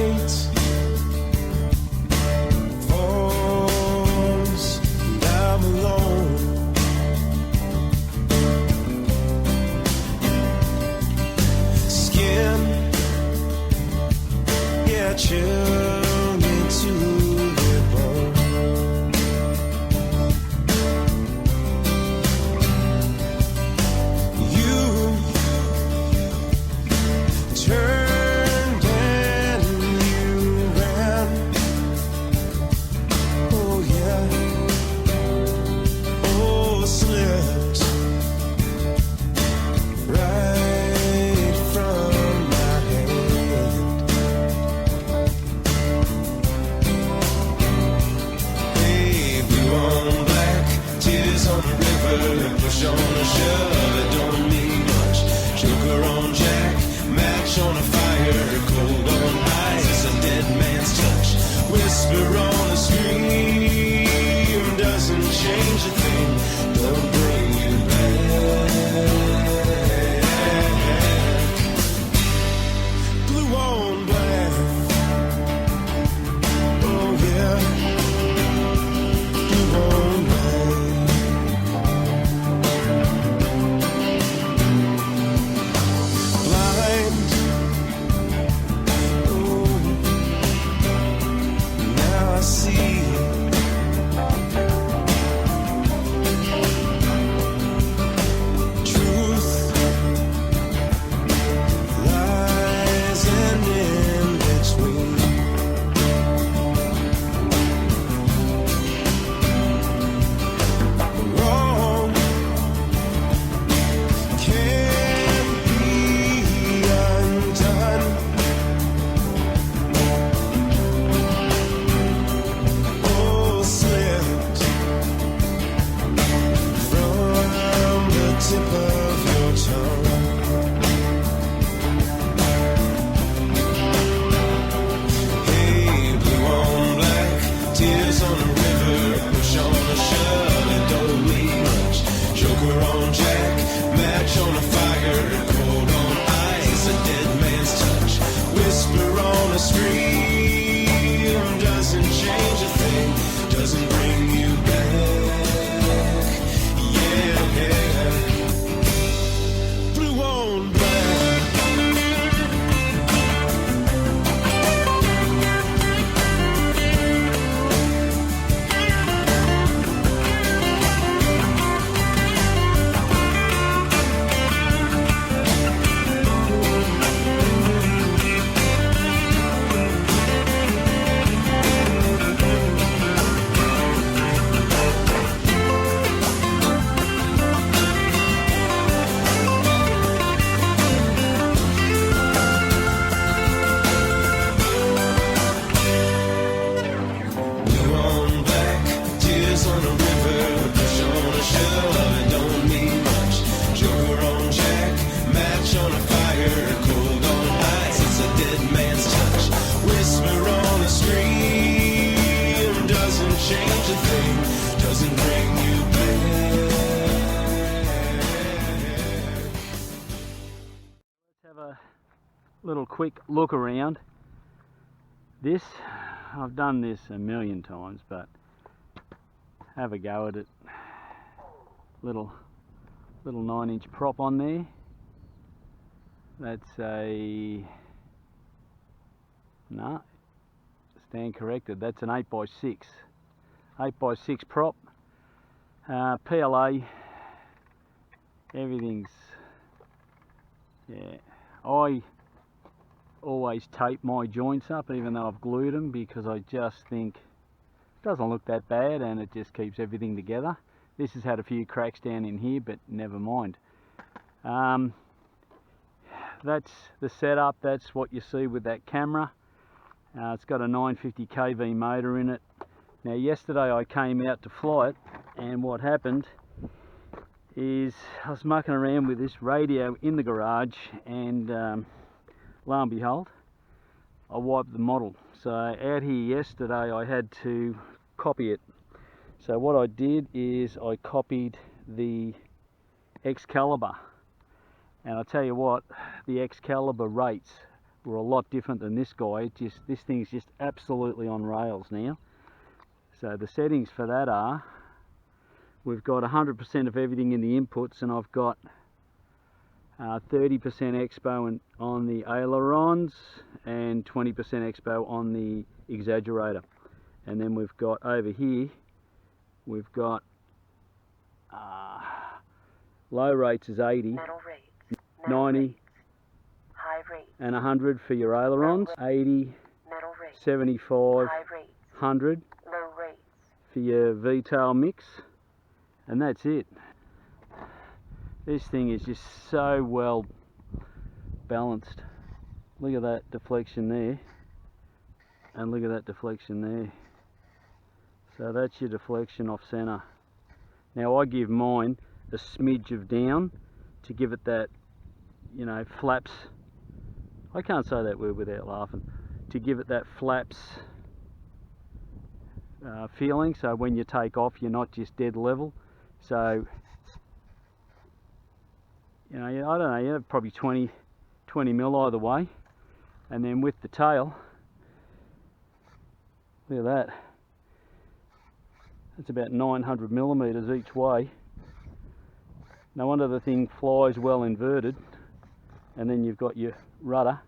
night falls and I'm alone. Skin, yeah, chilled into the bone. You turned and you ran. Oh yeah. Oh, slipped right from my hand. Hey, blue on black, tears on the river, push on a shove, it don't mean much. Joker on Jack, match on a fire, cold on ice, a dead man's touch. Whisper on a scream, doesn't change a thing, don't bring you back. Blue on black, oh yeah. Blue on black. Blind, oh, now I see. Truth lies and in between. Wrong can't be undone. Oh, slipped from the tip of your tongue. Hey, blue on black, tears on the river, push on a shove, it don't mean much. Joker on Jack, match on a fire, cold on ice, a dead man's touch. Whisper on a scream, doesn't change a thing, doesn't bring you back. Yeah, yeah. Blue on black. Blue on black, tears on a river, push on a shove, it don't mean much. Joker on Jack, match on a fire, cold on ice, it's a dead man's touch. Whisper on a scream, doesn't change a thing, doesn't bring you back. Let's have a little quick look around. This, I've done this a million times, but have a go at it. Little 9-inch prop on there. That's a, no, stand corrected. That's an 8x6. 8x6 prop. PLA. Everything's, yeah. I always tape my joints up even though I've glued them, because I just think it doesn't look that bad and it just keeps everything together. This has had a few cracks down in here, but never mind. That's the setup. That's what you see with that camera. It's got a 950 kV motor in it. Now yesterday I came out to fly it, and what happened is I was mucking around with this radio in the garage, and lo and behold, I wiped the model. So out here yesterday I had to copy it. So what I did is I copied the Excalibur, and I tell you what, the Excalibur rates were a lot different than this guy. This thing's just absolutely on rails now. So the settings for that are, we've got 100% of everything in the inputs, and I've got 30% expo on the ailerons and 20% expo on the exaggerator. And then we've got over here, we've got low rates is 80, middle rates, 90, rates, high rates, and 100 for your ailerons, 80, middle rates, 75, high rates, 100 low rates. for your V-tail mix, and that's it. This thing is just so well balanced. Look at that deflection there, and look at that deflection there. So that's your deflection off center. Now I give mine a smidge of down to give it that, you know, flaps. I can't say that word without laughing. To give it that flaps feeling, so when you take off you're not just dead level. So, you know, I don't know, you have probably 20 mil either way. And then with the tail, look at that. It's about 900 millimeters each way. No wonder the thing flies well inverted. And then you've got your rudder.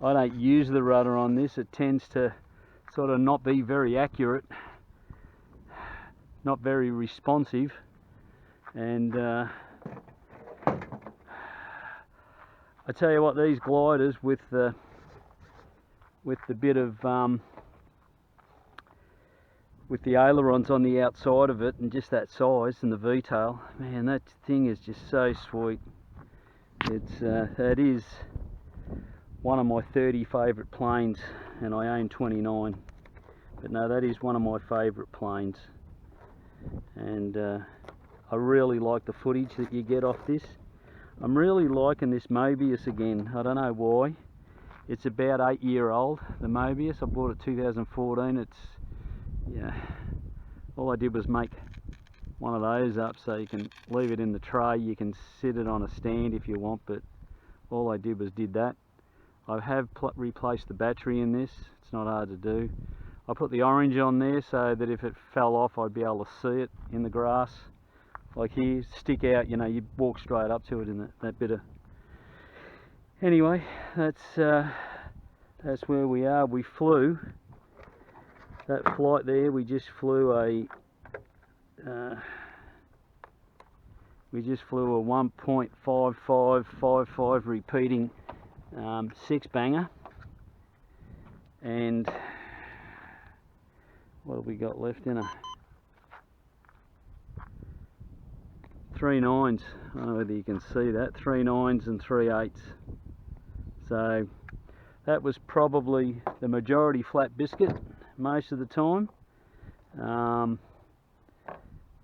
I don't use the rudder on this. It tends to sort of not be very accurate, not very responsive, and I tell you what, these gliders with the bit of with the ailerons on the outside of it and just that size and the V-tail, man, that thing is just so sweet. It's that is one of my 30 favourite planes, and I own 29, but no, that is one of my favourite planes. And I really like the footage that you get off this. I'm really liking this Mobius again. I don't know why. It's about 8-year-old, the Mobius. I bought it 2014. It's, yeah, all I did was make one of those up so you can leave it in the tray. You can sit it on a stand if you want, but all I did was did that. I have replaced the battery in this. It's not hard to do. I put the orange on there so that if it fell off I'd be able to see it in the grass. Like here, stick out, you know, you walk straight up to it in that bit of... Anyway, that's where we are. We flew, that flight there, we just flew a 1.5555 repeating 6-banger, and what have we got left in her? 3 9s. I don't know whether you can see that. 3 9s and 3 8s. So that was probably the majority flat biscuit most of the time, but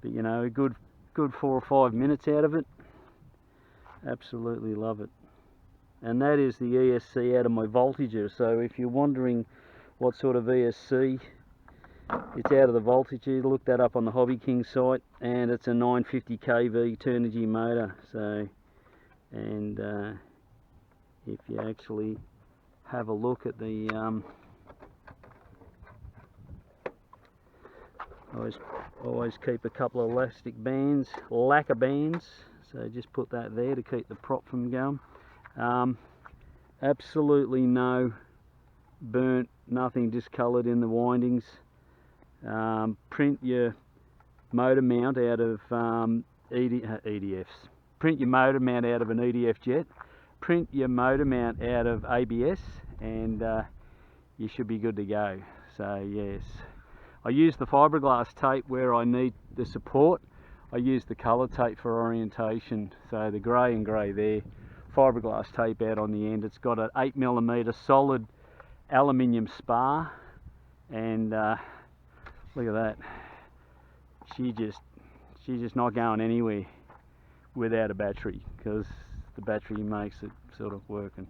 you know, a good 4 or 5 minutes out of it. Absolutely love it. And that is the ESC out of my Voltager. So if you're wondering what sort of ESC it's out of the Voltager, look that up on the Hobby King site, and it's a 950 kV Turnigy motor. So, and if you actually have a look at the always keep a couple of elastic bands, lacquer bands, so just put that there to keep the prop from going. Absolutely no burnt, nothing discoloured in the windings. Print your motor mount out of EDFs. Print your motor mount out of an EDF jet. Print your motor mount out of ABS, and you should be good to go. So yes, I use the fiberglass tape where I need the support. I use the colour tape for orientation. So the grey and grey there, fiberglass tape out on the end. It's got an 8mm solid aluminium spar, and look at that. She's just not going anywhere without a battery, because the battery makes it sort of working.